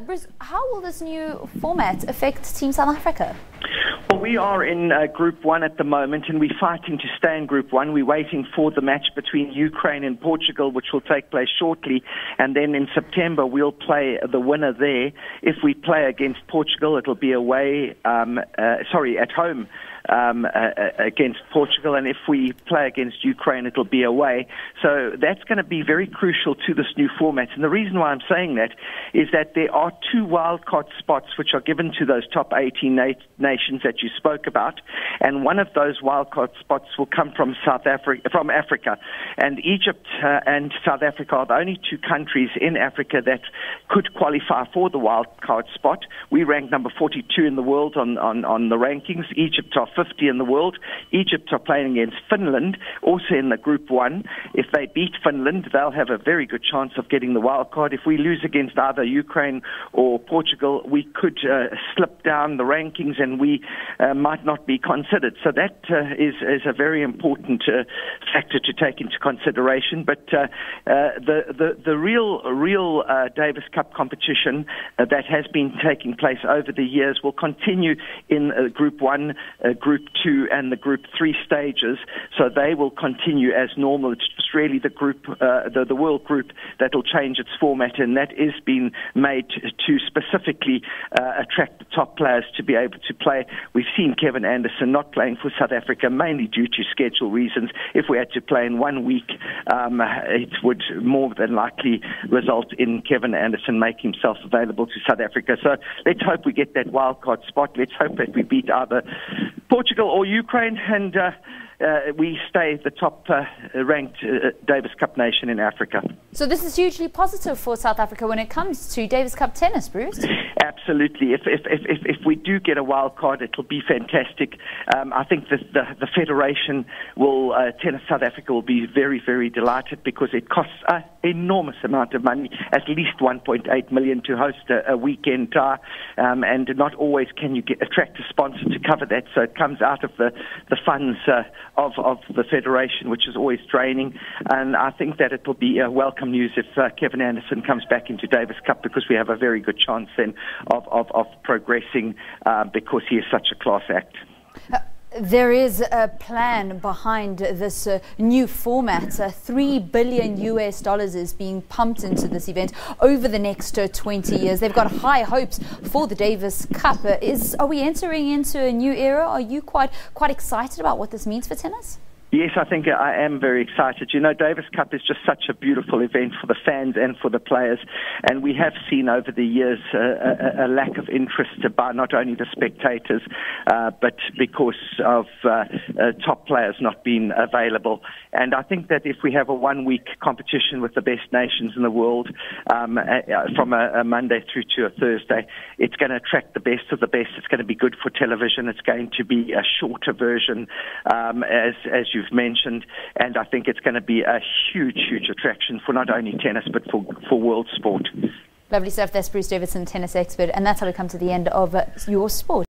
Bruce, how will this new format affect Team South Africa? Well, we are in Group 1 at the moment, and we're fighting to stay in Group 1. We're waiting for the match between Ukraine and Portugal, which will take place shortly, and then in September we'll play the winner there. If we play against Portugal, it'll be at home against Portugal, and if we play against Ukraine, it'll be away. So that's going to be very crucial to this new format. And the reason why I'm saying that is that there are 2 wildcard spots which are given to those top 18 nations that you spoke about, and one of those wildcard spots will come from Africa. And Egypt and South Africa are the only 2 countries in Africa that could qualify for the wildcard spot. We rank number 42 in the world on the rankings. Egypt are 50 in the world. Egypt are playing against Finland, also in the Group 1. If they beat Finland, they'll have a very good chance of getting the wild card. If we lose against either Ukraine or Portugal, we could slip down the rankings and we might not be considered. So that is a very important factor to take into consideration. But the real Davis Cup competition that has been taking place over the years will continue in Group 1, Group 2 and the Group 3 stages, so they will continue as normal. It's just really the group, the World Group, that will change its format, and that is being made to specifically attract the top players to be able to play. We've seen Kevin Anderson not playing for South Africa, mainly due to schedule reasons. If we had to play in 1 week, it would more than likely result in Kevin Anderson making himself available to South Africa. So let's hope we get that wildcard spot. Let's hope that we beat either Portugal or Ukraine, and we stay the top ranked Davis Cup nation in Africa. So this is hugely positive for South Africa when it comes to Davis Cup tennis, Bruce. Absolutely. If we do get a wild card, it'll be fantastic. I think that the federation will, Tennis South Africa will be very, very delighted, because it costs an enormous amount of money, at least 1.8 million to host a weekend tie, and not always can you attract a sponsor to cover that. So it comes out of the funds of the federation, which is always draining. And I think that it will be welcome news if Kevin Anderson comes back into Davis Cup, because we have a very good chance then of progressing, because he is such a class act. There is a plan behind this new format. $3 billion is being pumped into this event over the next 20 years. They've got high hopes for the Davis Cup. Are we entering into a new era? Are you quite excited about what this means for tennis? Yes, I think I am very excited. You know, Davis Cup is just such a beautiful event for the fans and for the players. And we have seen over the years a lack of interest by not only the spectators, but because of top players not being available. And I think that if we have a 1-week competition with the best nations in the world, from a Monday through to a Thursday, it's going to attract the best of the best. It's going to be good for television. It's going to be a shorter version, as you've mentioned, and I think it's going to be a huge attraction for not only tennis but for world sport. Lovely stuff. That's Bruce Davidson, tennis expert, and that's how we come to the end of your sport.